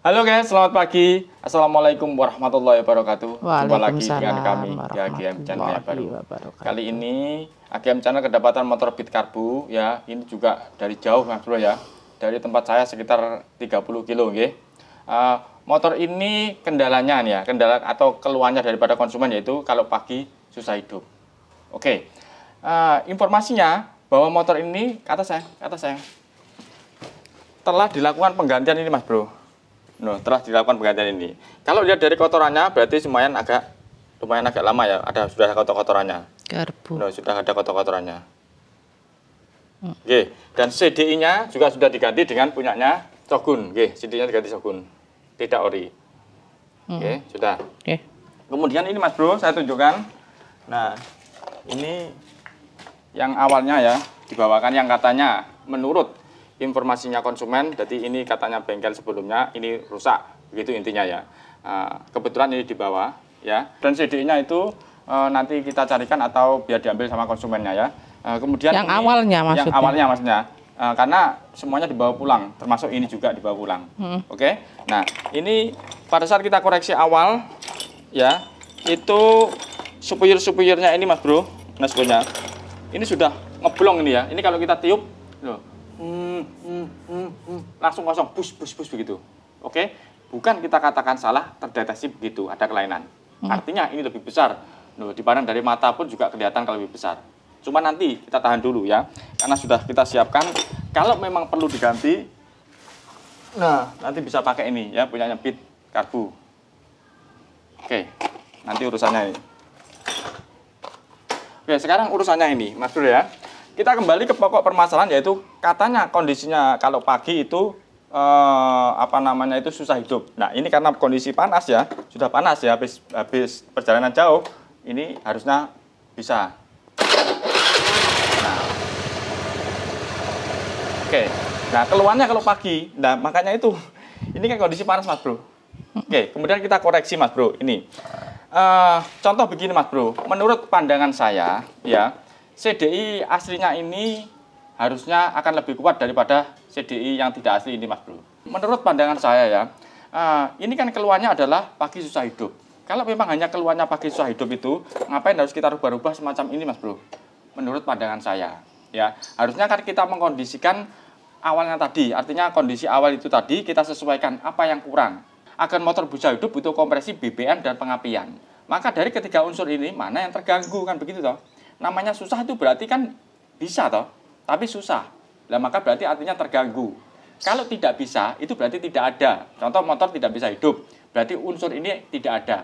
Halo guys, selamat pagi. Assalamualaikum warahmatullahi wabarakatuh. Jumpa lagi dengan kami di AGM Channel yang baru. Kali ini AGM Channel kedapatan motor Beat Karbu ya. Ini juga dari jauh Mas Bro ya. Dari tempat saya sekitar 30 kilo nggih. Motor ini kendalanya nih ya, kendala atau keluhannya daripada konsumen yaitu kalau pagi susah hidup. Oke. Informasinya bahwa motor ini kata saya telah dilakukan penggantian ini Mas Bro. Telah dilakukan penggantian ini. Kalau lihat dari kotorannya berarti lumayan agak lama ya. Sudah ada kotorannya. Karbu. Sudah ada kotorannya. Oke, dan CDI-nya juga sudah diganti dengan punyanya Shogun. Oke, CDI-nya diganti Shogun. Tidak ori. Oke, sudah. Oke. Kemudian ini Mas Bro, saya tunjukkan. Nah, ini yang awalnya ya dibawakan yang katanya menurut informasinya konsumen, jadi ini katanya bengkel sebelumnya ini rusak, begitu intinya ya. Kebetulan ini dibawa ya, dan CDI-nya itu nanti kita carikan atau biar diambil sama konsumennya ya. Kemudian yang ini, awalnya maksudnya. Yang awalnya maksudnya, karena semuanya dibawa pulang, termasuk ini juga dibawa pulang. Oke, nah ini pada saat kita koreksi awal ya, itu supir-supirnya ini Mas Bro, nah supirnya ini sudah ngeblong ini ya. Ini kalau kita tiup loh, langsung kosong, bus begitu. Oke, bukan kita katakan salah, terdeteksi begitu, ada kelainan. Artinya ini lebih besar. Dipandang dari mata pun juga kelihatan kalau lebih besar. Cuma nanti kita tahan dulu ya, karena sudah kita siapkan. Kalau memang perlu diganti, nah nanti bisa pakai ini ya, punyanya Beat Karbu. Oke, nanti urusannya ini. Oke, sekarang urusannya ini, Mas Bro ya. Kita kembali ke pokok permasalahan, yaitu katanya kondisinya kalau pagi itu itu susah hidup. Nah ini karena kondisi panas ya, sudah panas ya, habis perjalanan jauh, ini harusnya bisa. Nah, oke, nah keluhannya kalau pagi, nah makanya itu, ini kan kondisi panas Mas Bro. Oke, kemudian kita koreksi Mas Bro, ini. Contoh begini Mas Bro, menurut pandangan saya ya, CDI aslinya ini harusnya akan lebih kuat daripada CDI yang tidak asli ini Mas Bro. Menurut pandangan saya ya, ini kan keluhannya adalah pagi susah hidup. Kalau memang hanya keluhannya pagi susah hidup itu, ngapain harus kita rubah-rubah semacam ini Mas Bro? Menurut pandangan saya ya, harusnya kan kita mengkondisikan awalnya tadi, artinya kondisi awal itu tadi kita sesuaikan apa yang kurang. Agar motor bisa hidup butuh kompresi BBM dan pengapian. Maka dari ketiga unsur ini mana yang terganggu, kan begitu toh? Namanya susah itu berarti kan bisa toh, tapi susah. Nah, maka berarti artinya terganggu. Kalau tidak bisa, itu berarti tidak ada. Contoh motor tidak bisa hidup, berarti unsur ini tidak ada.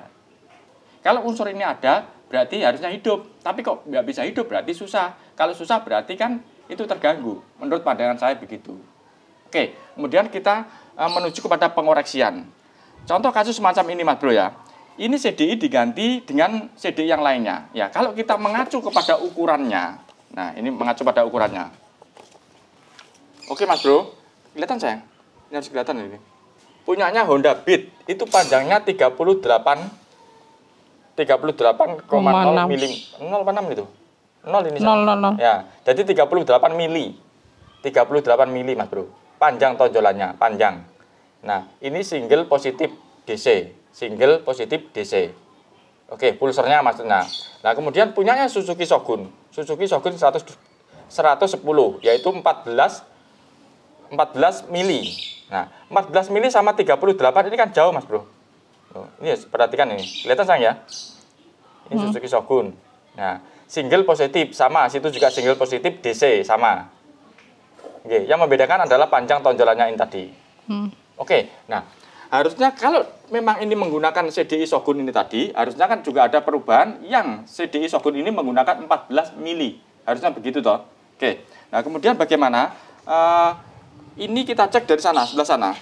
Kalau unsur ini ada, berarti harusnya hidup. Tapi kok nggak bisa hidup, berarti susah. Kalau susah berarti kan itu terganggu. Menurut pandangan saya begitu. Oke, kemudian kita menuju kepada pengoreksian. Contoh kasus semacam ini Mas Bro ya. Ini CDI diganti dengan CDI yang lainnya. Ya, kalau kita mengacu kepada ukurannya. Nah, ini mengacu pada ukurannya. Oke Mas Bro, kelihatan sayang? Ini harus kelihatan ini. Punyanya Honda Beat, itu panjangnya 38,0 mm. 0,6 itu. 0 ini. 0. Ya, jadi 38 mili. 38 mili Mas Bro. Panjang tonjolannya, panjang. Nah, ini single positif DC. Single positif DC. Oke, pulsernya maksudnya. Nah, kemudian punyanya Suzuki Shogun. Suzuki Shogun 110, yaitu 14 mili. Nah, 14 mili sama 38 ini kan jauh, Mas Bro. Ini perhatikan ini. Kelihatan sayang ya? Ini Suzuki Shogun. Nah, single positif sama, situ juga single positif DC sama. Oke, yang membedakan adalah panjang tonjolannya ini tadi. Oke, nah harusnya kalau memang ini menggunakan CDI Shogun ini tadi, harusnya kan juga ada perubahan yang CDI Shogun ini menggunakan 14 mili. Harusnya begitu toh. Oke, nah kemudian bagaimana? Ini kita cek dari sana, sebelah sana.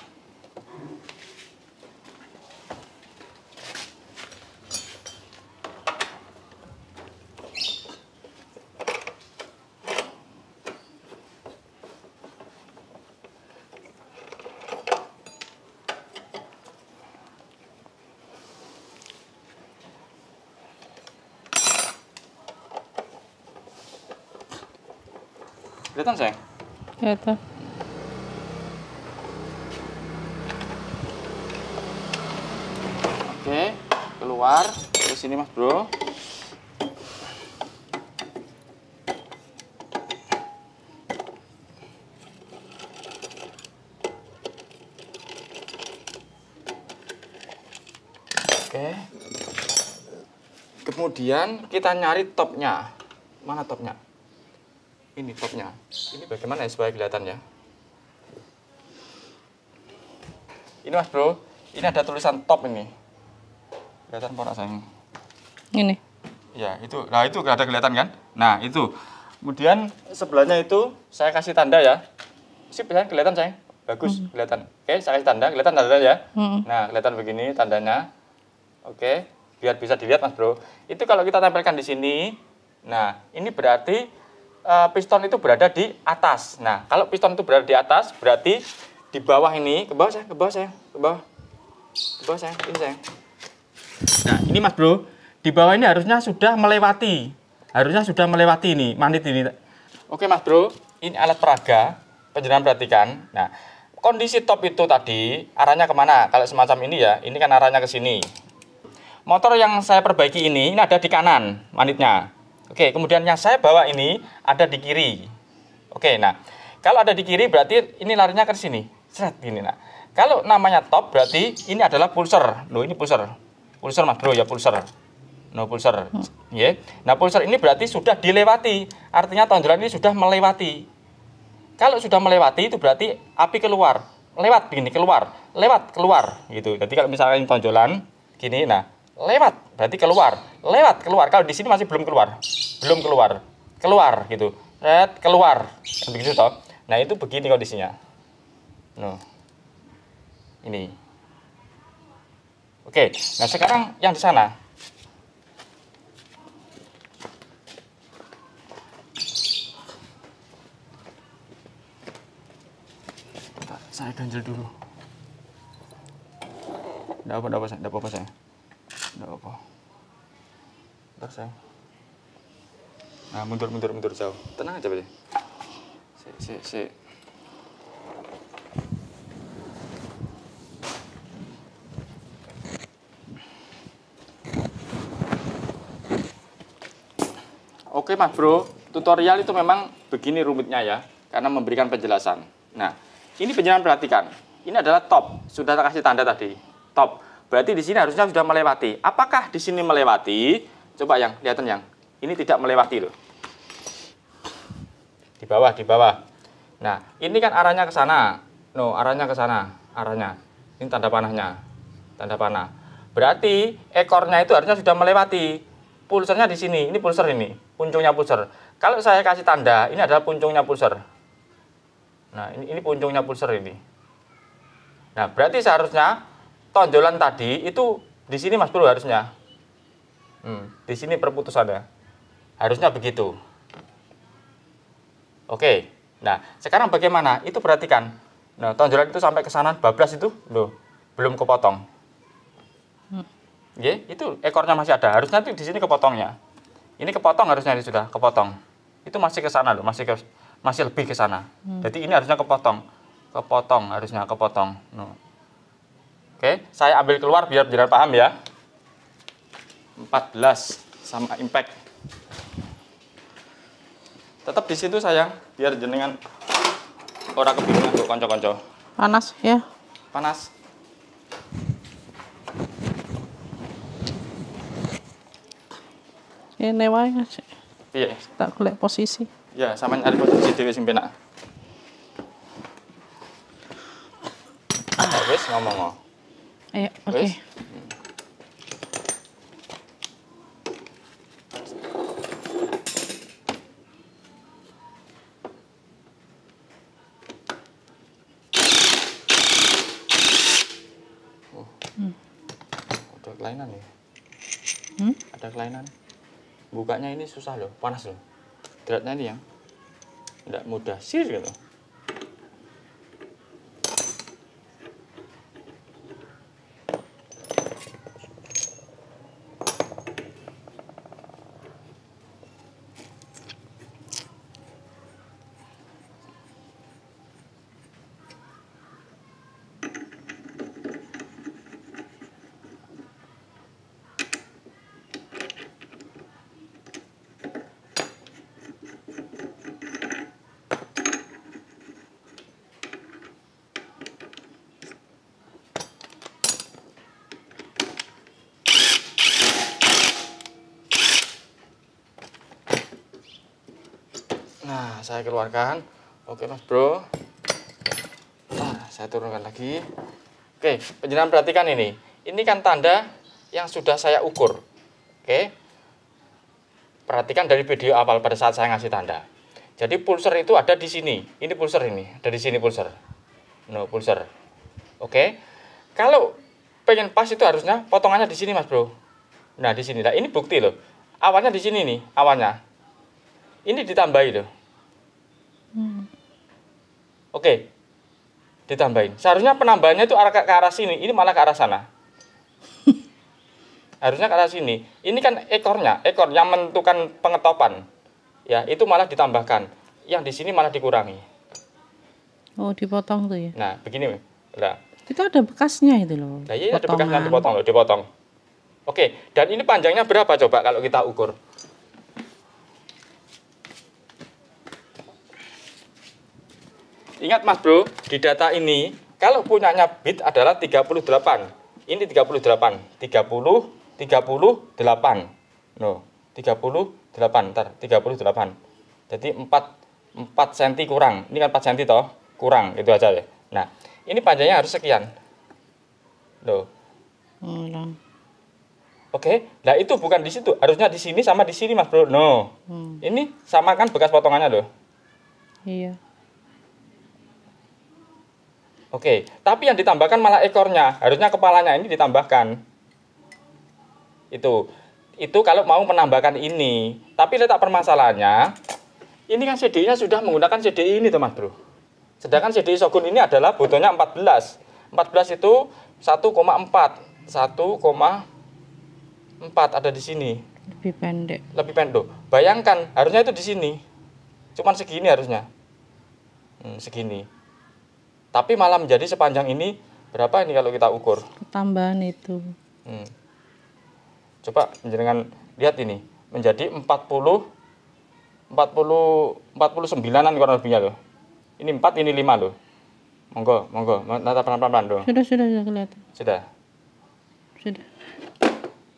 Kelihatan sayang? Kelihatan. keluar terus ini Mas Bro. Oke. Kemudian kita nyari topnya. Mana topnya? Ini topnya. Ini bagaimana ya supaya kelihatan ya? Ini Mas Bro, ini ada tulisan top ini. Kelihatan apa sayang? Ini. Ya, itu. Nah, itu ada kelihatan kan? Nah, itu. Kemudian sebelahnya itu saya kasih tanda ya. Sip, ya, kelihatan sayang? Bagus, kelihatan. Oke, saya kasih tanda, kelihatan tandanya ya. Nah, kelihatan begini tandanya. Oke, biar bisa dilihat Mas Bro. Itu kalau kita tempelkan di sini, nah ini berarti piston itu berada di atas. Nah, kalau piston itu berada di atas, berarti di bawah ini, ke bawah saya, ke bawah saya, ke bawah. Ke bawah saya, ini saya. Nah, ini Mas Bro, di bawah ini harusnya sudah melewati. Harusnya sudah melewati ini, magnet ini. Oke Mas Bro, ini alat peraga, penjenengan perhatikan. Nah, kondisi top itu tadi, arahnya kemana? Kalau semacam ini ya, ini kan arahnya ke sini. Motor yang saya perbaiki ini ada di kanan magnetnya. Oke, kemudian yang saya bawa ini ada di kiri. Oke, nah kalau ada di kiri berarti ini larinya ke sini. Seret gini. Nah, kalau namanya top berarti ini adalah pulser. Loh, ini pulser. Pulser Mas Bro ya, pulser. No, pulser. Yeah. Nah, pulser ini berarti sudah dilewati. Artinya tonjolan ini sudah melewati. Kalau sudah melewati itu berarti api keluar. Lewat begini, keluar. Lewat, keluar gitu. Jadi kalau misalnya ini tonjolan gini, nah lewat berarti keluar, lewat keluar. Kalau di sini masih belum keluar, belum keluar, keluar gitu, keluar, kan begitu toh. Nah itu begini kondisinya. No, ini. Oke, nah sekarang yang di sana. Saya ganjel dulu. Enggak apa-apa saya, enggak apa-apa saya. Enggak apa. Bentar sayang. Nah, mundur jauh. Tenang aja, Pak. Sik. Oke, Mas Bro. Tutorial itu memang begini rumitnya ya, karena memberikan penjelasan. Nah, ini penjelasan perhatikan. Ini adalah top. Sudah saya kasih tanda tadi. Top. Berarti di sini harusnya sudah melewati. Apakah di sini melewati? Coba yang kelihatan yang ini tidak melewati loh. Di bawah. Nah, ini kan arahnya ke sana. No, arahnya ke sana. Arahnya. Ini tanda panahnya. Tanda panah. Berarti ekornya itu harusnya sudah melewati. Pulsernya di sini. Ini pulser ini. Puncungnya pulser. Kalau saya kasih tanda, ini adalah puncungnya pulser. Nah, ini puncungnya pulser ini. Nah, berarti seharusnya tonjolan tadi itu di sini Mas Bro harusnya. Di sini perputusannya. Harusnya begitu. Oke. Nah, sekarang bagaimana? Itu perhatikan. Nah, tonjolan itu sampai ke sana bablas itu loh, belum kepotong. Itu ekornya masih ada. Harusnya itu di sini kepotongnya. Ini kepotong harusnya ini sudah kepotong. Itu masih ke sana loh, masih lebih ke sana. Jadi ini harusnya kepotong. Kepotong harusnya kepotong. No. Oke, saya ambil keluar biar paham ya. 14 sama impact. Tetap di situ sayang, biar jenengan ora kebingungan untuk konco-konco. Panas ya. Panas. Ini wae Mas. Iya. Tak golek posisi. Ya, sampean ada posisi dhewe sing penak. Wis ngomong. Ayo, oke. Ada kelainan ya? Ada kelainan. Bukanya ini susah loh, panas loh. Dratnya ini yang tidak mudah sih gitu. saya keluarkan. Oke Mas Bro. Nah, saya turunkan lagi. Oke, penjenengan perhatikan ini. Ini kan tanda yang sudah saya ukur. Oke. Perhatikan dari video awal pada saat saya ngasih tanda. Jadi pulser itu ada di sini. Ini pulser ini, ada di sini pulser. No, pulser. Oke. Kalau pengen pas itu harusnya potongannya di sini Mas Bro. Nah, di sini. Nah, ini bukti loh. Awalnya di sini nih, awalnya. Ini ditambahin loh. Oke. Ditambahin. Seharusnya penambahannya itu ke arah sini, ini malah ke arah sana. Harusnya ke arah sini. Ini kan ekornya, ekor yang menentukan pengetopan. Ya, itu malah ditambahkan. Yang di sini malah dikurangi. Oh, dipotong tuh ya. Nah, begini. Nah, Itu ada bekasnya itu loh. nah iya ada bekas Potongan. nanti potong loh, dipotong. Oke, dan ini panjangnya berapa coba kalau kita ukur? Ingat Mas Bro, di data ini kalau punyanya bit adalah 38. Ini 38. 38. No, 38, ntar 38. Jadi 4 cm kurang. Ini kan 4 cm toh, kurang itu aja ya. Nah, ini panjangnya harus sekian. Loh. Oh, lah. Oke, nah itu bukan di situ, harusnya di sini sama di sini Mas Bro. No, ini sama kan bekas potongannya loh. Iya. Oke, tapi yang ditambahkan malah ekornya, harusnya kepalanya ini ditambahkan. Itu kalau mau menambahkan ini. Tapi letak permasalahannya, ini kan CDI-nya sudah menggunakan CDI ini tuh Mas Bro. Sedangkan CDI Shogun ini adalah butuhnya 14. 14 itu 1,4. 1,4 ada di sini. Lebih pendek. Lebih pendek. Bayangkan, harusnya itu di sini. Cuman segini harusnya. Segini. Tapi malah menjadi sepanjang ini. Berapa ini kalau kita ukur? Tambahan itu. Coba jangan lihat ini. Menjadi 49-an kurang lebihnya loh. Ini 4, ini 5 loh. Monggo. Nata pelan-pelan loh. Sudah kelihatan. Sudah.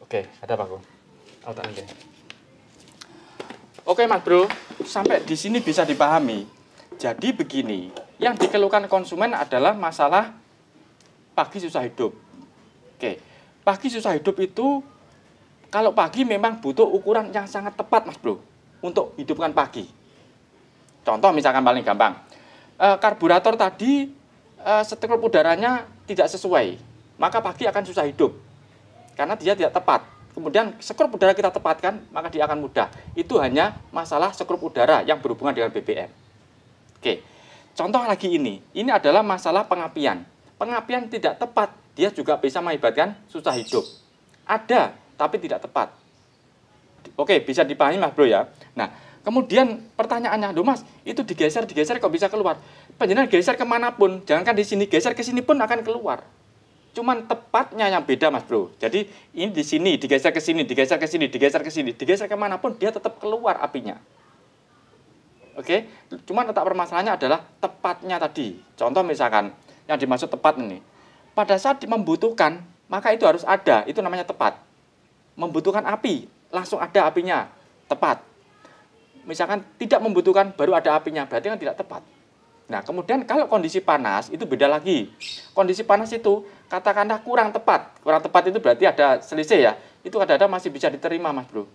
Oke, ada apa kok? Oke Mas Bro, sampai di sini bisa dipahami. Jadi begini, yang dikeluhkan konsumen adalah masalah pagi susah hidup. Oke, pagi susah hidup itu kalau pagi memang butuh ukuran yang sangat tepat Mas Bro untuk hidupkan pagi. Contoh misalkan paling gampang, karburator tadi sekrup udaranya tidak sesuai, maka pagi akan susah hidup karena dia tidak tepat. Kemudian sekrup udara kita tepatkan, maka dia akan mudah. Itu hanya masalah sekrup udara yang berhubungan dengan BBM. Oke, contoh lagi ini adalah masalah pengapian. Pengapian tidak tepat, dia juga bisa mengakibatkan susah hidup. Ada, tapi tidak tepat. Oke, bisa dipahami Mas Bro ya. Nah, kemudian pertanyaannya, loh Mas, itu digeser kok bisa keluar? Panjenengan geser kemanapun, jangankan di sini, geser ke sini pun akan keluar. Cuman tepatnya yang beda Mas Bro. Jadi ini di sini, digeser ke sini, digeser ke sini, digeser ke sini, digeser kemanapun dia tetap keluar apinya. Oke, cuman letak permasalahannya adalah tepatnya tadi. Contoh misalkan yang dimaksud tepat ini, pada saat membutuhkan maka itu harus ada, itu namanya tepat. Membutuhkan api, langsung ada apinya, tepat. Misalkan tidak membutuhkan baru ada apinya, berarti kan tidak tepat. Nah, kemudian kalau kondisi panas itu beda lagi. Kondisi panas itu katakanlah kurang tepat. Kurang tepat itu berarti ada selisih ya. Itu kadang-kadang masih bisa diterima Mas Bro.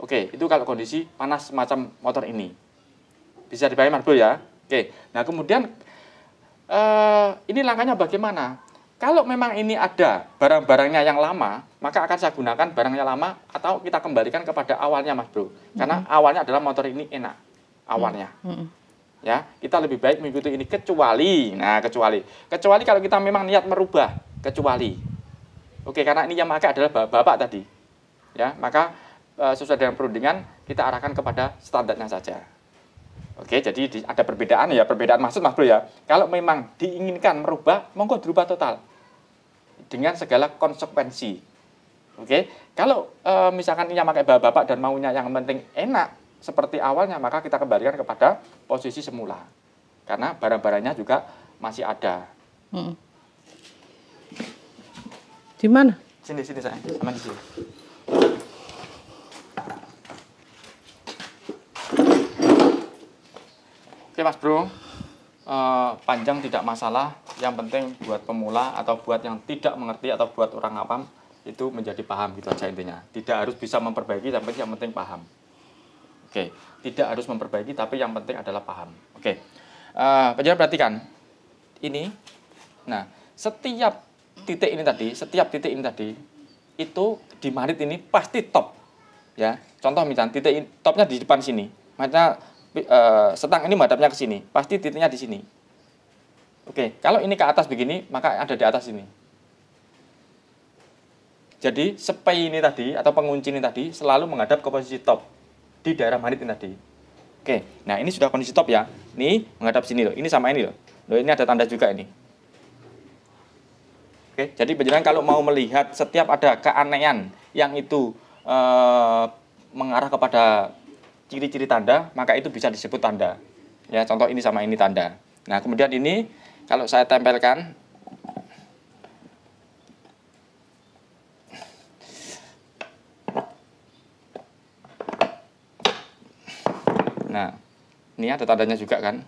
Oke, itu kalau kondisi panas semacam motor ini. Bisa dipahami Mas Bro ya. Oke, nah kemudian ini langkahnya bagaimana? Kalau memang ini ada barang-barangnya yang lama, maka akan saya gunakan barangnya lama atau kita kembalikan kepada awalnya Mas Bro. Karena awalnya adalah motor ini enak. Awalnya. Ya, kita lebih baik mengikuti ini kecuali kalau kita memang niat merubah, kecuali. Oke, karena ini yang memakai adalah bapak tadi. Ya, maka sesuai dengan perundingan kita arahkan kepada standarnya saja. Oke, jadi ada perbedaan ya, perbedaan maksud Mas Bro ya. Kalau memang diinginkan merubah, monggo dirubah total. Dengan segala konsekuensi. Oke, kalau misalkan ini yang memakai bapak dan maunya yang penting enak seperti awalnya, maka kita kembalikan kepada posisi semula. Karena barang-barangnya juga masih ada. Di mana? Sini saya, sama di sini. Oke Mas Bro, panjang tidak masalah, yang penting buat pemula atau buat yang tidak mengerti atau buat orang awam itu menjadi paham gitu aja intinya. Tidak harus bisa memperbaiki, tapi yang penting paham. Oke, tidak harus memperbaiki tapi yang penting adalah paham. Oke, penjelasan perhatikan ini. Nah, setiap titik ini tadi itu di marit ini pasti top. Ya, contoh misalnya titik topnya di depan sini, makanya setang ini menghadapnya ke sini, pasti titiknya di sini. Oke, kalau ini ke atas begini, maka ada di atas ini. Jadi spay ini tadi atau pengunci ini tadi selalu menghadap ke posisi top di daerah marit ini tadi. Oke, nah ini sudah kondisi top ya. Ini menghadap sini loh, ini sama ini loh. Loh ini ada tanda juga ini. Oke, jadi penjelasan kalau mau melihat setiap ada keanehan yang itu mengarah kepada ciri-ciri tanda, maka itu bisa disebut tanda. Ya, contoh ini sama ini tanda. Nah, kemudian ini kalau saya tempelkan, nah, ini ada tandanya juga kan.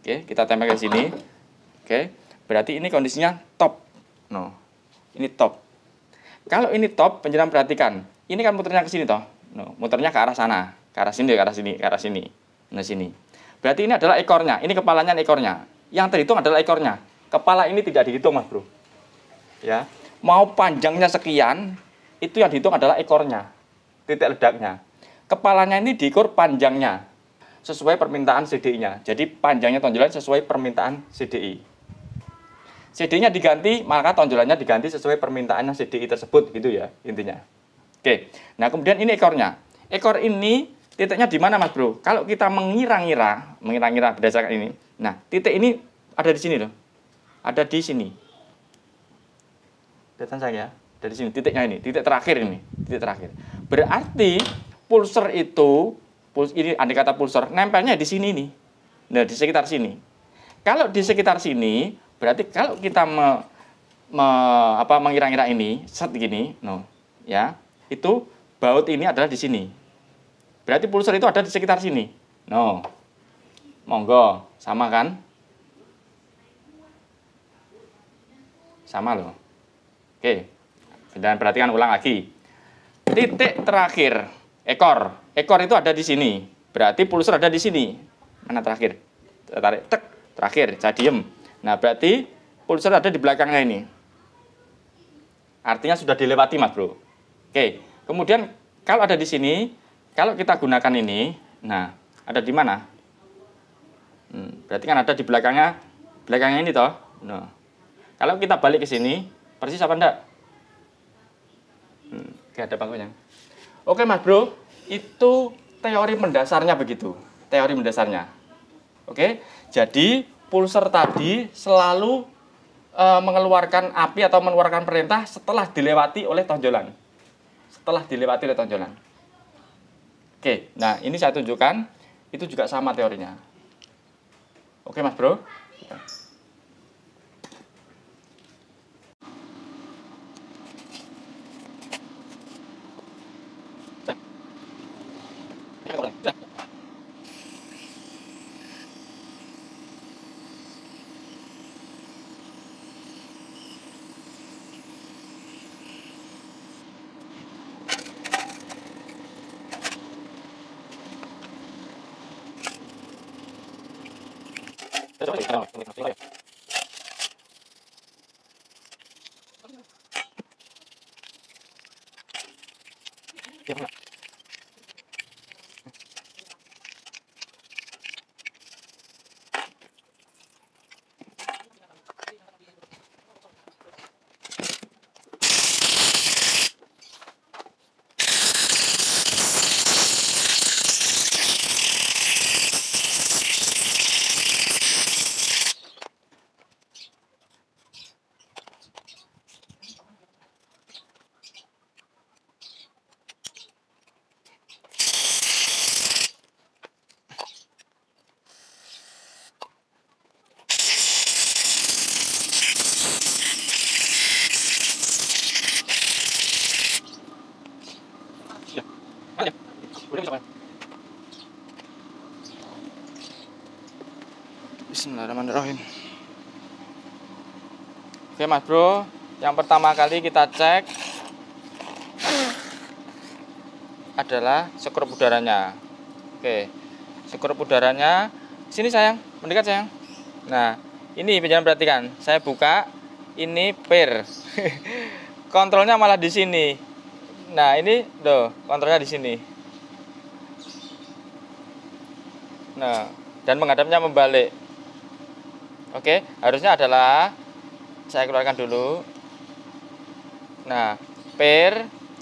Oke, kita tempel ke sini. Oke, berarti ini kondisinya top. No, ini top. Kalau ini top, penjelasan perhatikan. Ini kan muternya ke sini toh. No, muternya ke arah sana, ke arah sini, ke arah sini, ke arah sini. Nah, sini. Berarti ini adalah ekornya. Ini kepalanya, ekornya. Yang terhitung adalah ekornya. Kepala ini tidak dihitung, Mas Bro. Ya, mau panjangnya sekian, itu yang dihitung adalah ekornya, titik ledaknya. Kepalanya ini diukur panjangnya sesuai permintaan CDI-nya. Jadi panjangnya tonjolan sesuai permintaan CDI. CDI-nya diganti, maka tonjolannya diganti sesuai permintaannya CDI tersebut, gitu ya intinya. Oke, nah kemudian ini ekornya. Ekor ini titiknya di mana, Mas Bro? Kalau kita mengira-ngira berdasarkan ini, nah titik ini ada di sini loh, ada di sini. Lihat saya, dari sini titiknya ini, titik terakhir ini, titik terakhir. Berarti pulser itu, ini andai kata pulser, nempelnya di sini nih, nah di sekitar sini. Kalau di sekitar sini, berarti kalau kita mengira-ngira ini, set gini, no, ya, itu baut ini adalah di sini. Berarti pulser itu ada di sekitar sini. No, monggo, sama kan? Sama loh. Oke, dan perhatikan ulang lagi. Titik terakhir, ekor. Ekor itu ada di sini. Berarti pulser ada di sini. Mana terakhir? Tarik, tek, terakhir, saya diem. Nah, berarti pulser ada di belakangnya ini. Artinya sudah dilewati, Mas Bro. Oke, kemudian kalau ada di sini, kalau kita gunakan ini, nah, ada di mana? Berarti kan ada di belakangnya ini toh. Nah, kalau kita balik ke sini, persis apa enggak? Oke, ada bangkunya. Oke, Mas Bro, itu teori mendasarnya begitu. Teori mendasarnya. Oke, jadi pulser tadi selalu mengeluarkan api atau mengeluarkan perintah setelah dilewati oleh tonjolan. Setelah dilewati oleh tonjolan. Oke, nah ini saya tunjukkan, itu juga sama teorinya. Oke, Mas Bro. Bismillahirrahmanirrahim. Oke Mas Bro, yang pertama kali kita cek adalah skrup udaranya. Oke, skrup udaranya sini sayang, mendekat sayang. Nah, ini jangan perhatikan, saya buka, ini per. Kontrolnya malah di sini. Nah, ini loh, kontrolnya di sini. Nah, dan menghadapnya membalik. Oke, harusnya adalah saya keluarkan dulu. Nah,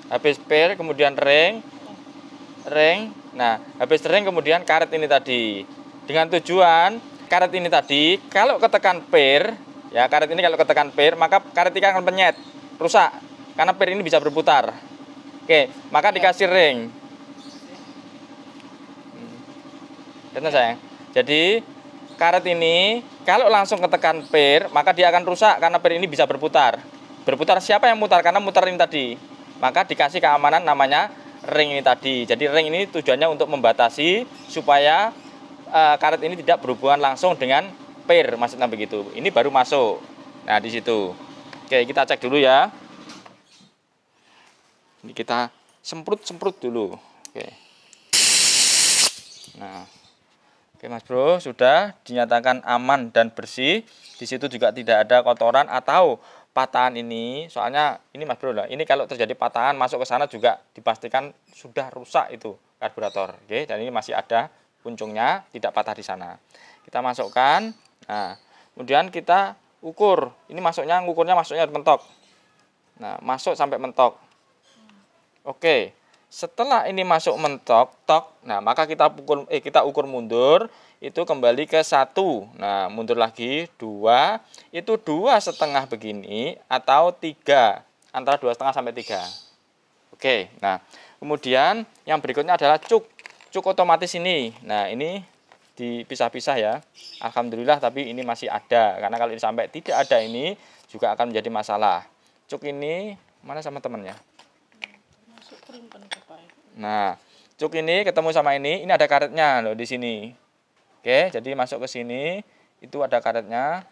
habis per, kemudian ring. Nah, habis ring kemudian karet ini tadi. Dengan tujuan karet ini tadi, kalau ketekan per, ya karet ini kalau ketekan per, maka karet ini akan penyet, rusak. Karena per ini bisa berputar. Oke, maka dikasih ring. Benar sayang. Jadi karet ini kalau langsung ketekan per, maka dia akan rusak karena per ini bisa berputar. Berputar siapa yang mutar? Karena mutar ini tadi. Maka dikasih keamanan namanya ring ini tadi. Jadi ring ini tujuannya untuk membatasi supaya karet ini tidak berhubungan langsung dengan per, maksudnya begitu. Ini baru masuk. Nah, di situ. Oke, kita cek dulu ya. Ini kita semprot dulu. Oke. Nah. Oke Mas Bro, sudah dinyatakan aman dan bersih. Di situ juga tidak ada kotoran atau patahan ini. Soalnya ini Mas Bro, ini kalau terjadi patahan masuk ke sana juga dipastikan sudah rusak itu karburator. Oke, dan ini masih ada puncungnya, tidak patah di sana. Kita masukkan. Nah, kemudian kita ukur. Ini ngukurnya masuknya mentok. Nah, masuk sampai mentok. Oke. Setelah ini masuk mentok, nah maka kita ukur mundur, itu kembali ke 1. Nah, mundur lagi 2, itu 2,5 begini atau 3, antara 2,5 sampai 3. Oke, nah kemudian yang berikutnya adalah cuk otomatis ini. Nah, ini dipisah-pisah ya. Alhamdulillah, tapi ini masih ada, karena kalau ini sampai tidak ada ini juga akan menjadi masalah. Cuk ini mana sama temannya? Nah, cuk ini ketemu sama ini ada karetnya loh di sini. Oke, jadi masuk ke sini, itu ada karetnya.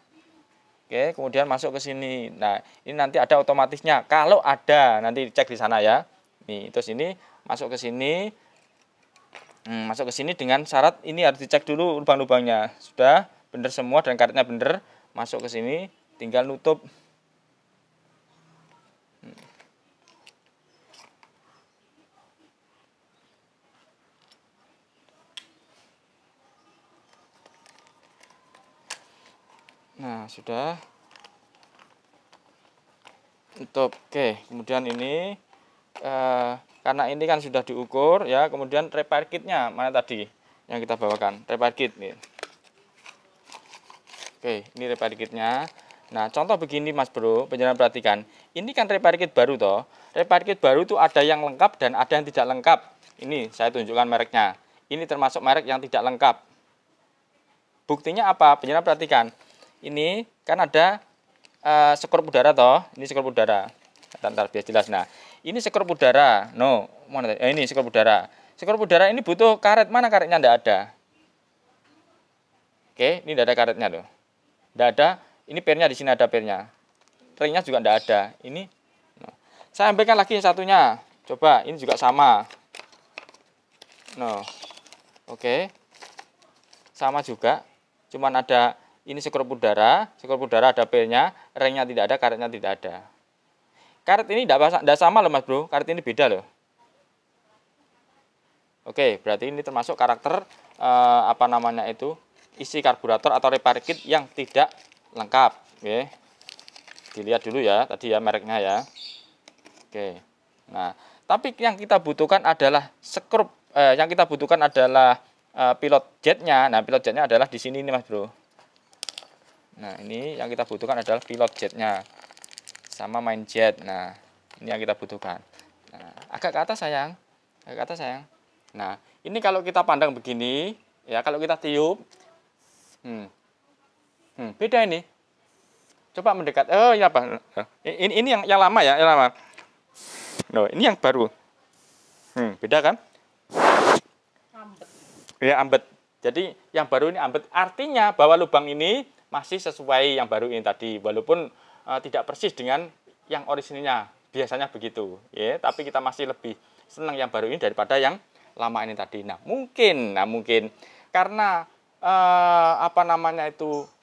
Oke, kemudian masuk ke sini. Nah, ini nanti ada otomatisnya. Kalau ada, nanti cek di sana ya. Nih, terus ini masuk ke sini. Masuk ke sini dengan syarat ini harus dicek dulu lubang-lubangnya. Sudah benar semua dan karetnya benar. Masuk ke sini, tinggal nutup. Nah, sudah tutup. Oke, kemudian ini karena ini kan sudah diukur ya, kemudian repair kitnya mana tadi yang kita bawakan, repair kit nih. Oke, ini repair kitnya. Nah, contoh begini Mas Bro, penjelasan perhatikan. Ini kan repair kit baru toh. Repair kit baru itu ada yang lengkap dan ada yang tidak lengkap. Ini saya tunjukkan mereknya. Ini termasuk merek yang tidak lengkap. Buktinya apa? Penjelasan perhatikan. Ini kan ada skrup udara toh, ini skrup udara. Ntar biar jelas. Nah, ini skrup udara. Mana? Ini skrup udara. Skrup udara ini butuh karet. Mana karetnya? Tidak ada. Oke, ini tidak ada karetnya loh. Tidak ada. Ini pernya di sini ada pernya. Ringnya juga tidak ada. Ini. Saya ambilkan lagi satunya. Coba, ini juga sama. Oke. Sama juga. Cuman ada ini skrup udara ada pernya, ringnya tidak ada, karetnya tidak ada. Karet ini tidak sama loh Mas Bro, karet ini beda loh. Oke, berarti ini termasuk karakter isi karburator atau repair kit yang tidak lengkap. Oke, dilihat dulu ya, tadi ya mereknya ya. Oke, nah tapi yang kita butuhkan adalah skrup, pilot jetnya. Nah, pilot jetnya adalah di sini nih Mas Bro. Nah, ini yang kita butuhkan adalah pilot jetnya sama main jet. Nah, ini yang kita butuhkan. Nah, agak ke atas sayang. Nah, ini kalau kita pandang begini, ya kalau kita tiup, beda ini. Coba mendekat. Oh, ini apa? Ini yang lama ya, yang lama. Ini yang baru. Beda kan? Ambet. Ya, ambet. Jadi yang baru ini ambet, artinya bahwa lubang ini masih sesuai yang baru ini tadi, walaupun tidak persis dengan yang orisinilnya. Biasanya begitu, ya. Tapi kita masih lebih senang yang baru ini daripada yang lama ini tadi. Nah mungkin karena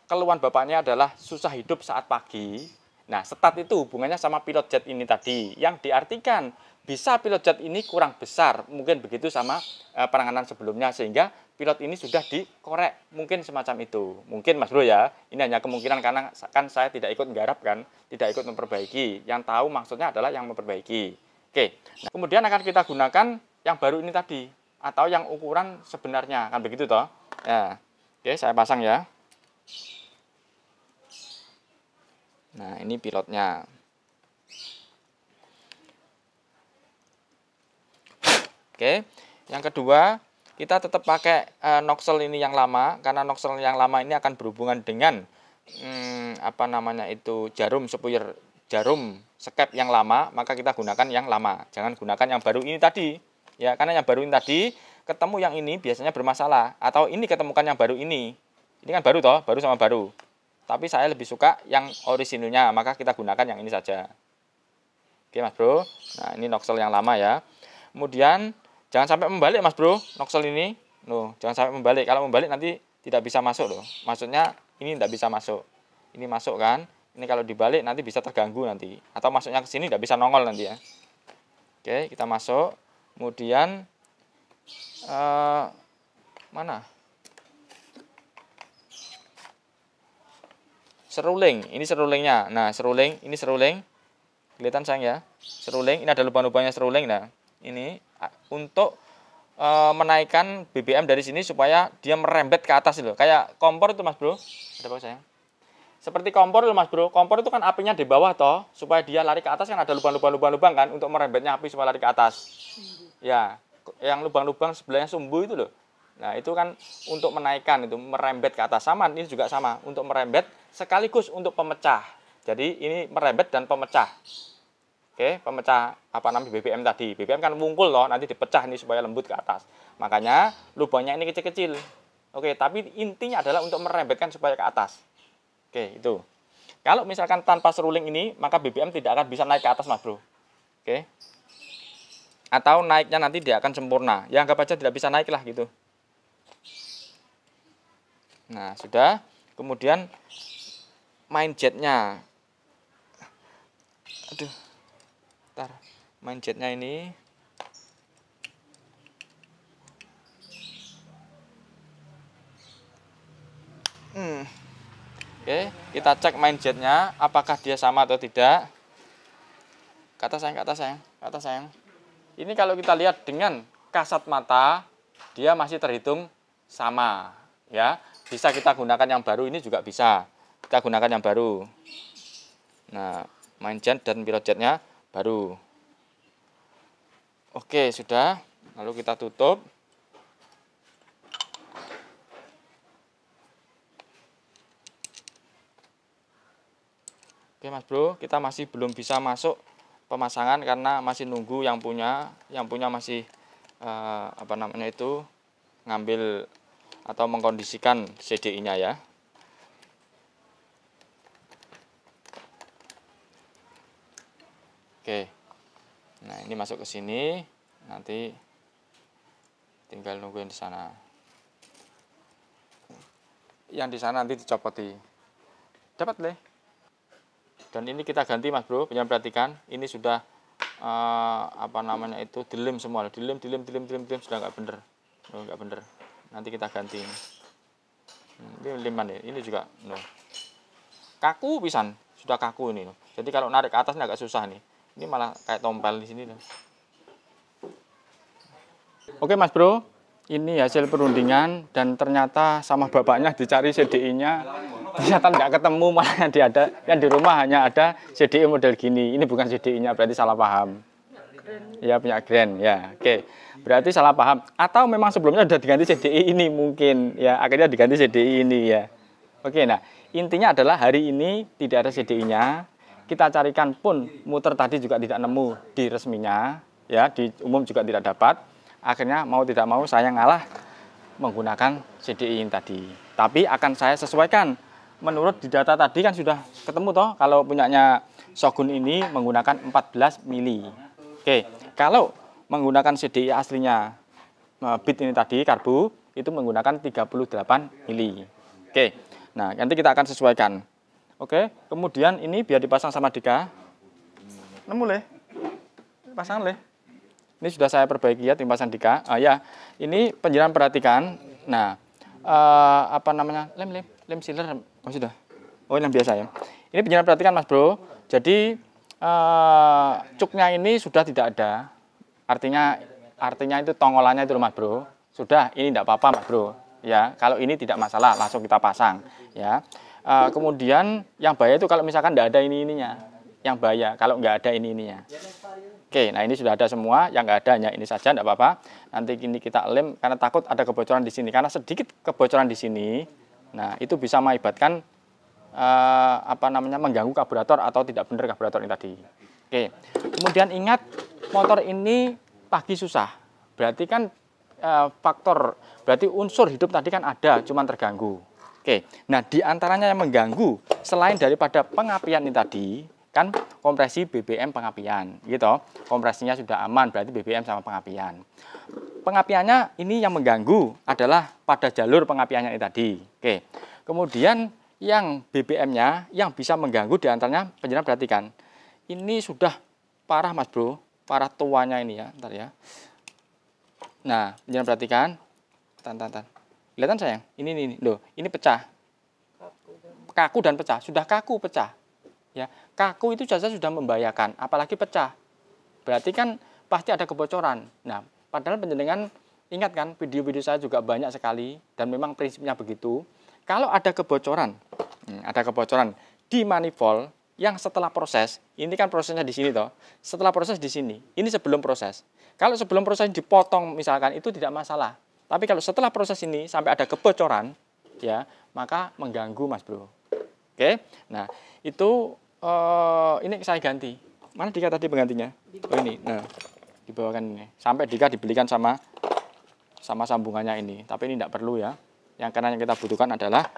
keluhan bapaknya adalah susah hidup saat pagi. Nah, stat itu hubungannya sama pilot jet ini tadi, yang diartikan bisa pilot jet ini kurang besar, mungkin begitu sama penanganan sebelumnya, sehingga pilot ini sudah dikorek, mungkin semacam itu. Mungkin Mas Bro ya, ini hanya kemungkinan karena kan saya tidak ikut nggarap kan, tidak ikut memperbaiki. Yang tahu maksudnya adalah yang memperbaiki. Oke, nah, kemudian akan kita gunakan yang baru ini tadi, atau yang ukuran sebenarnya, kan begitu toh? Ya. Oke, saya pasang ya. Nah, ini pilotnya. Oke, yang kedua, kita tetap pakai nozzle ini yang lama, karena nozzle yang lama ini akan berhubungan dengan jarum spuyer, jarum skep yang lama, maka kita gunakan yang lama. Jangan gunakan yang baru ini tadi. Ya, karena yang baru ini tadi ketemu yang ini biasanya bermasalah, atau ini ketemukan yang baru ini. Ini kan baru toh, baru sama baru. Tapi saya lebih suka yang orisinilnya, maka kita gunakan yang ini saja. Oke Mas Bro, nah ini nozzle yang lama ya. Kemudian jangan sampai membalik Mas Bro, nozzle ini. Loh, jangan sampai membalik, kalau membalik nanti tidak bisa masuk loh. Maksudnya ini tidak bisa masuk. Ini masuk kan, ini kalau dibalik nanti bisa terganggu nanti. Atau masuknya ke sini tidak bisa nongol nanti ya. Oke, kita masuk. Kemudian, mana? Seruling, ini serulingnya. Nah, seruling, ini seruling. Kelihatan sayang ya. Seruling, ini ada lubang-lubangnya seruling. Nah, ini untuk menaikkan BBM dari sini supaya dia merembet ke atas loh. Kayak kompor itu Mas Bro. Ada apa sayang? Seperti kompor loh Mas Bro. Kompor itu kan apinya di bawah toh, supaya dia lari ke atas kan ada lubang-lubang kan untuk merembetnya api supaya lari ke atas. Ya, yang lubang-lubang sebelahnya sumbu itu loh. Nah, itu kan untuk menaikkan, itu merembet ke atas. Sama, ini juga sama, untuk merembet sekaligus untuk pemecah. Jadi ini merembet dan pemecah. Oke, pemecah BBM tadi. BBM kan mungkul loh, nanti dipecah ini supaya lembut ke atas. Makanya lubangnya ini kecil-kecil. Oke, tapi intinya adalah untuk merembetkan supaya ke atas. Oke, itu. Kalau misalkan tanpa seruling ini, maka BBM tidak akan bisa naik ke atas Mas Bro. Oke. Atau naiknya nanti dia akan sempurna. Ya anggap aja tidak bisa naik lah gitu. Nah, sudah. Kemudian main jetnya. Aduh. Bentar. Main jetnya ini. Oke, kita cek main jetnya apakah dia sama atau tidak. Kata sayang. Ini kalau kita lihat dengan kasat mata, dia masih terhitung sama, ya. Bisa kita gunakan yang baru, ini juga bisa. Kita gunakan yang baru. Nah, main jet dan pilot jetnya baru. Oke, sudah. Lalu kita tutup. Oke Mas Bro, kita masih belum bisa masuk pemasangan karena masih nunggu yang punya masih ngambil atau mengkondisikan CDI-nya ya. Oke. Nah, ini masuk ke sini, nanti tinggal nungguin di sana. Yang di sana nanti dicopoti. Dapat deh. Dan ini kita ganti Mas Bro, jangan perhatikan, ini sudah dilem semua, dilem sudah nggak bener, nggak bener. Nanti kita ganti ini. Ini liman ya, ini juga kaku pisan, sudah kaku ini. Jadi kalau narik ke atas ini agak susah nih. Ini malah kayak tompel di sini. Oke Mas Bro, ini hasil perundingan dan ternyata sama bapaknya dicari CDI-nya. Ternyata nggak ketemu, malah yang di rumah hanya ada CDI model gini. Ini bukan CDI-nya, berarti salah paham. Ya, punya Grand ya. Oke. Berarti salah paham. Atau memang sebelumnya sudah diganti CDI ini mungkin ya, akhirnya diganti CDI ini ya. Oke, nah, intinya adalah hari ini tidak ada CDI-nya. Kita carikan pun muter tadi juga tidak nemu di resminya, ya, di umum juga tidak dapat. Akhirnya mau tidak mau saya ngalah menggunakan CDI ini tadi. Tapi akan saya sesuaikan menurut di data tadi kan sudah ketemu toh kalau punyanya Shogun ini menggunakan 14 mili. Oke, kalau menggunakan CDI aslinya bit ini tadi karbu itu menggunakan 38 mili. Oke. Nah, nanti kita akan sesuaikan. Oke, kemudian ini biar dipasang sama Dika. Nemu leh. Pasang leh. Ini sudah saya perbaiki ya tim pasang Dika. Ya, ini penjelasan perhatikan. Nah, apa namanya? Lem sealer. Oh sudah. Oh, ini yang biasa ya. Ini penjelasan perhatikan Mas Bro. Jadi cuknya ini sudah tidak ada. Artinya itu tongolannya itu Mas Bro. Sudah, ini tidak apa-apa Mas Bro. Ya, kalau ini tidak masalah, langsung kita pasang. Ya. Kemudian yang bahaya itu kalau misalkan tidak ada ininya. Yang bahaya kalau nggak ada ininya. Oke, nah ini sudah ada semua, yang nggak ada hanya ini saja, tidak apa-apa. Nanti ini kita lem karena takut ada kebocoran di sini. Karena sedikit kebocoran di sini, nah itu bisa mengakibatkan mengganggu karburator atau tidak benar karburator ini tadi. Oke, kemudian ingat motor ini pagi susah. Berarti kan berarti unsur hidup tadi kan ada, cuman terganggu. Oke, nah di antaranya yang mengganggu selain daripada pengapian ini tadi kan kompresi BBM pengapian, gitu. Kompresinya sudah aman, berarti BBM sama pengapian. Pengapiannya ini yang mengganggu adalah pada jalur pengapiannya ini tadi. Oke, kemudian yang BBM-nya yang bisa mengganggu di antaranya penjelasan perhatikan. Ini sudah parah Mas Bro, parah tuanya ini ya, ntar ya. Nah, penjelasan perhatikan. Tan. Kelihatan sayang? Ini loh, ini pecah. Kaku dan pecah, sudah kaku pecah. Ya, kaku itu saja sudah membahayakan, apalagi pecah. Berarti kan pasti ada kebocoran. Nah, padahal penjenengan ingat kan, video-video saya juga banyak sekali dan memang prinsipnya begitu. Kalau ada kebocoran di manifold yang setelah proses, ini kan prosesnya di sini toh. Setelah proses di sini, ini sebelum proses. Kalau sebelum proses dipotong misalkan itu tidak masalah. Tapi kalau setelah proses ini sampai ada kebocoran, ya maka mengganggu Mas Bro. Oke, nah itu ini saya ganti. Mana Dika tadi penggantinya? Oh ini, nah dibawakan ini. Sampai Dika dibelikan sama sambungannya ini. Tapi ini tidak perlu ya. Karena yang kita butuhkan adalah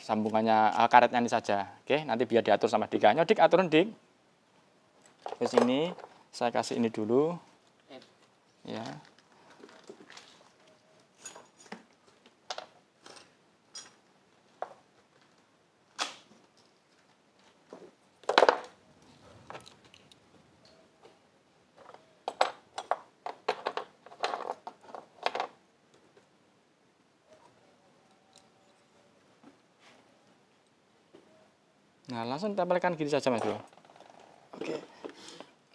sambungannya karetnya ini saja. Oke, nanti biar diatur sama Dika. Nyodik aturan Dik. Ke sini saya kasih ini dulu. Ya. Nah, langsung tempelkan gini saja Mas Bro. Oke.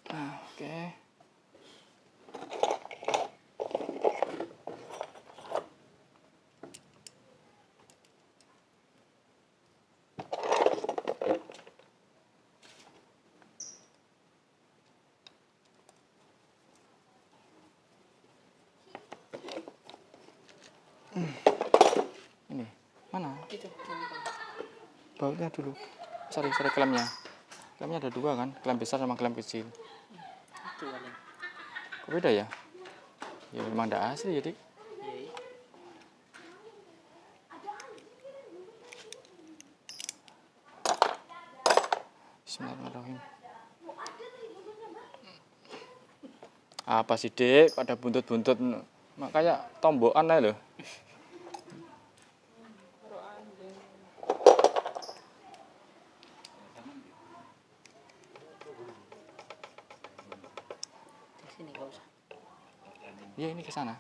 Nah, oke. Ini, mana? Bautnya dulu. Sorry klemnya. Klemnya ada dua kan, klem besar sama klem kecil. Kok beda ya? Ya memang tidak asli ya Dik. Bismillahirrahmanirrahim. Apa sih Dik, pada buntut-buntut makanya tombokan aja loh. Ya ini ke sana.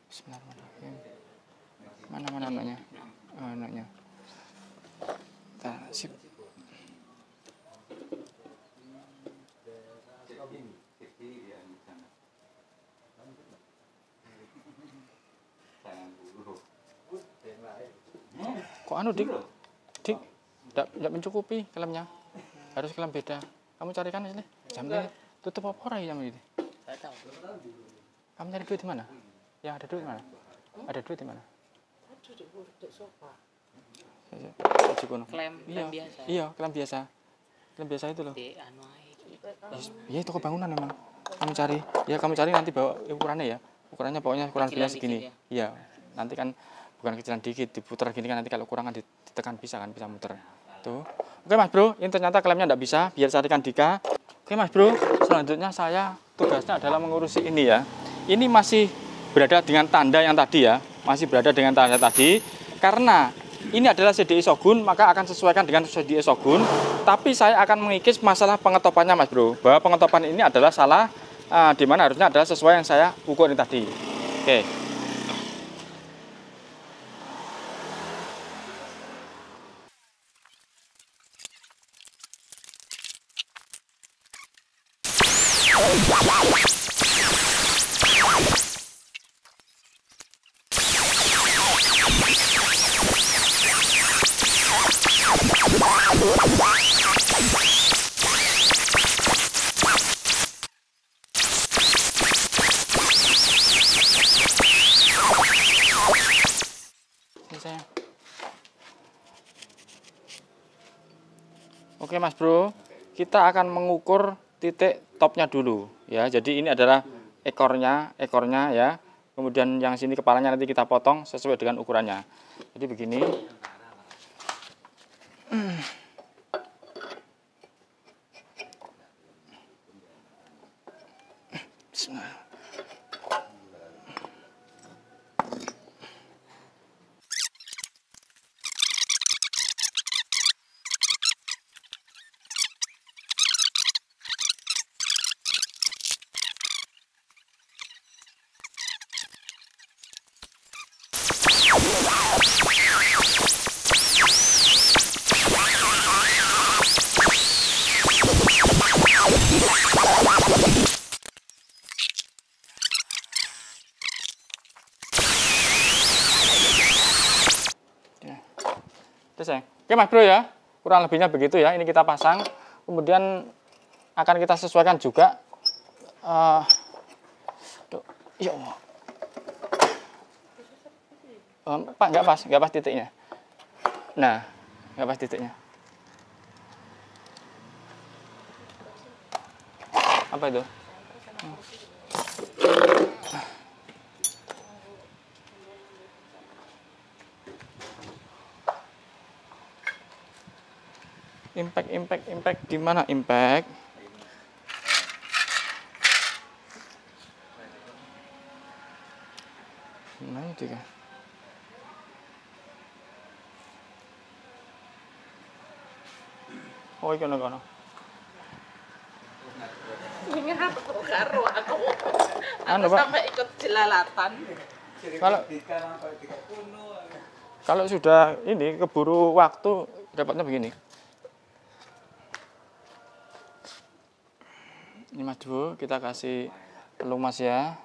Bismillahirrahmanirrahim. Mana anaknya? Anaknya. Sip. Kok anu Dik? Dik, tidak mencukupi klemnya. Harus klem beda. Kamu carikan ini. Jam ini tutup apa ora jam ini? Saya tahu. Kamu cari duit di mana? Yang ada duit di mana? Ada duit di mana? Ada di sofa. Klem biasa. Iya, klem biasa. Klem biasa itu loh. Iya, toko bangunan memang. kamu cari nanti bawa ukurannya ya. Ukurannya pokoknya ukuran Kecilan biasa segini. dikit Iya. Nanti kan bukan kecilan dikit, diputar gini kan nanti kalau kurang kan ditekan bisa kan, bisa muter. Tuh. Oke Mas Bro, ini ternyata klemnya enggak bisa, biar carikan Dika. Oke Mas Bro, selanjutnya saya tugasnya adalah mengurusi ini ya. Ini masih berada dengan tanda yang tadi ya. Masih berada dengan tanda tadi karena ini adalah CDI Shogun, maka akan sesuaikan dengan CDI Shogun. Tapi saya akan mengikis masalah pengetopannya Mas Bro. Bahwa pengetopan ini adalah salah, di mana harusnya adalah sesuai yang saya ukur ini tadi. Oke. Ini saya. Oke Mas Bro, kita akan mengukur titik topnya dulu ya. Jadi ini adalah ekornya ya. Kemudian yang sini kepalanya nanti kita potong sesuai dengan ukurannya. Jadi begini. Bismillah. Terus ya. Oke Mas Bro ya, kurang lebihnya begitu ya. Ini kita pasang, kemudian akan kita sesuaikan juga. Ya Allah. Pak, nggak pas titiknya. Nah, nggak pas titiknya. Apa itu? Impact di mana impact? Nah itu kan. Oh iki kono. Ingin apa karo aku. Anu, Aku Pak. sampai ikut jelalatan. Kalau sudah ini keburu waktu dapatnya begini. Ini Mas Bro, kita kasih pelumas ya.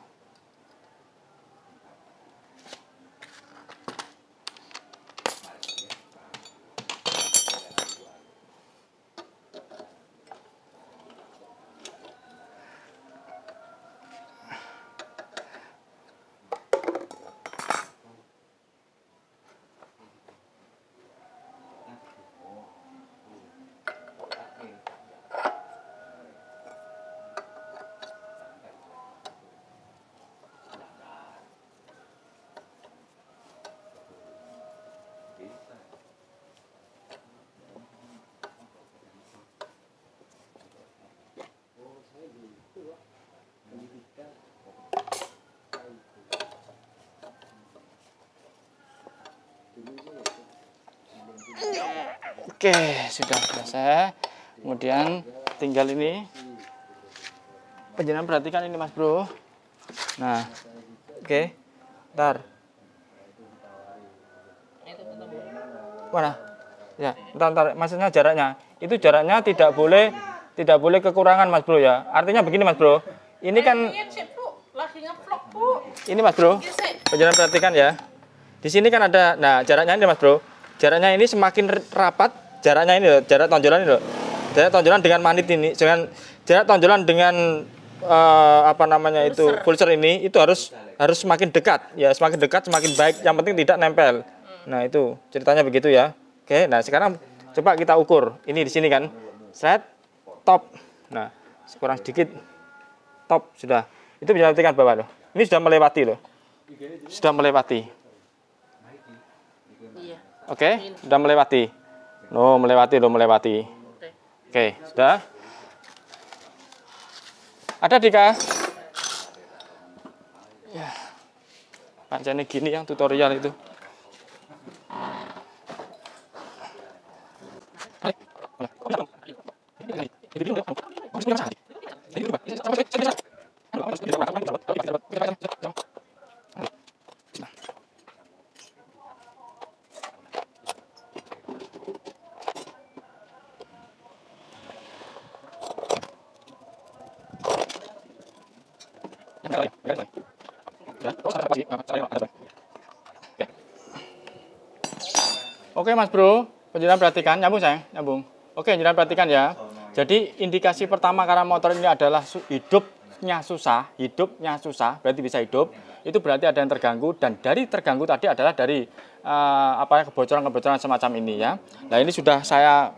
Oke, sudah selesai. Kemudian tinggal ini. Penjenengan perhatikan ini Mas Bro. Nah, oke. Ntar. Mana? Ya, ntar. Maksudnya jaraknya. Itu jaraknya tidak boleh kekurangan Mas Bro ya. Artinya begini Mas Bro. Ini kan Lagi ngevlog, Bu. ini Mas Bro. Penjenengan perhatikan ya. Di sini kan ada, nah jaraknya ini Mas Bro. Jaraknya ini semakin rapat, jaraknya ini loh, jarak tonjolan ini loh. Jarak tonjolan dengan manit ini, dengan jarak tonjolan dengan apa namanya itu pulser ini itu harus semakin dekat ya, semakin dekat semakin baik. Yang penting tidak nempel. Nah itu ceritanya begitu ya. Oke, nah sekarang coba kita ukur. Ini di sini kan, set top. Nah kurang sedikit Stop, sudah. Itu bisa perhatikan Bapak loh. Ini sudah melewati loh. Sudah melewati. Iya. Oke, sudah melewati. No, melewati loh, melewati. Oke, sudah. Ada Dika? Ya. Pancene gini yang tutorial itu. Oke Mas Bro, penjelasan perhatikan, nyambung sayang, nyambung. Oke, penjelasan perhatikan ya. Jadi indikasi pertama karena motor ini adalah hidupnya susah, berarti bisa hidup. Itu berarti ada yang terganggu dan dari terganggu tadi adalah dari kebocoran-kebocoran semacam ini ya. Nah ini sudah saya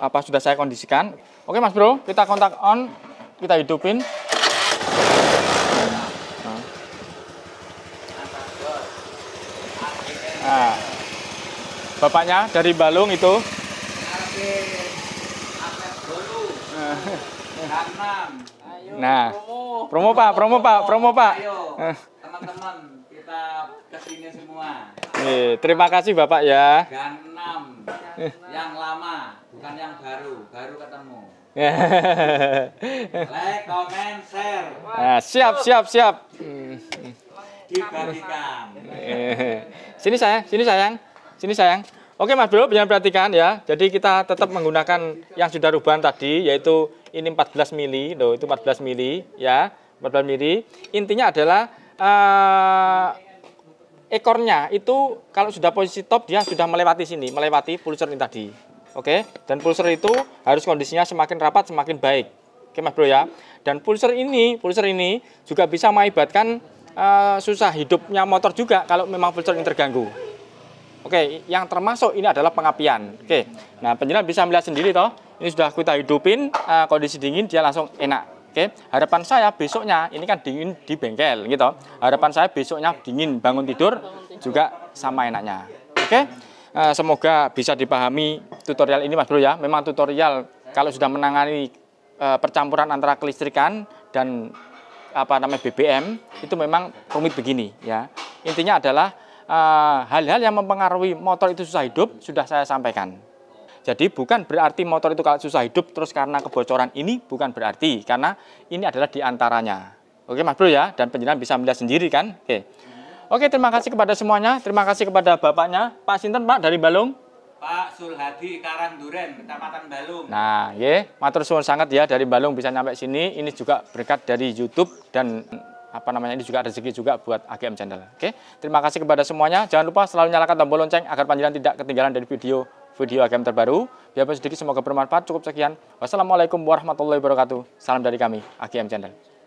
sudah saya kondisikan. Oke Mas Bro, kita kontak on, kita hidupin. Nah, bapaknya dari Balung itu. Nah, promo Pak. Ayo, teman-teman, kita kesini semua. Terima kasih Bapak ya. Gangnam, yang lama, bukan yang baru ketemu. Like, comment, share, Nah, siap. dibagikan. Sini sayang. Oke Mas Bro, jangan perhatikan ya. Jadi kita tetap menggunakan yang sudah rubahan tadi, yaitu ini 14 mili, loh itu 14 mili ya, 14 mili. Intinya adalah ekornya itu kalau sudah posisi top dia sudah melewati sini, melewati pulser ini tadi. Oke, dan pulser itu harus kondisinya semakin rapat semakin baik. Oke Mas Bro ya. Dan pulser ini juga bisa mengakibatkan susah hidupnya motor juga kalau memang pulser ini terganggu. Oke, yang termasuk ini adalah pengapian. Oke, nah penjenengan bisa melihat sendiri toh. Ini sudah kita hidupin, kondisi dingin dia langsung enak. Oke, harapan saya besoknya ini kan dingin di bengkel gitu. Harapan saya besoknya dingin bangun tidur juga sama enaknya. Oke, semoga bisa dipahami tutorial ini Mas Bro ya. Memang tutorial kalau sudah menangani percampuran antara kelistrikan dan BBM itu memang rumit begini ya. Intinya adalah hal-hal yang mempengaruhi motor itu susah hidup sudah saya sampaikan. Jadi bukan berarti motor itu kalau susah hidup terus karena kebocoran ini, bukan berarti, karena ini adalah diantaranya. Oke Mas Bro ya, dan penjenengan bisa melihat sendiri kan. Oke, terima kasih kepada semuanya, terima kasih kepada bapaknya, Pak Sinten Pak dari Balung. Pak Sulhadi Karangduren, Kecamatan Balung. Nah, matur suwun sangat ya dari Balung bisa nyampe sini. Ini juga berkat dari YouTube dan ini juga rezeki juga buat AGM Channel. Oke, terima kasih kepada semuanya. Jangan lupa selalu nyalakan tombol lonceng agar panjenengan tidak ketinggalan dari video AGM terbaru. Biarpun sedikit semoga bermanfaat. Cukup sekian. Wassalamualaikum warahmatullahi wabarakatuh. Salam dari kami AGM Channel.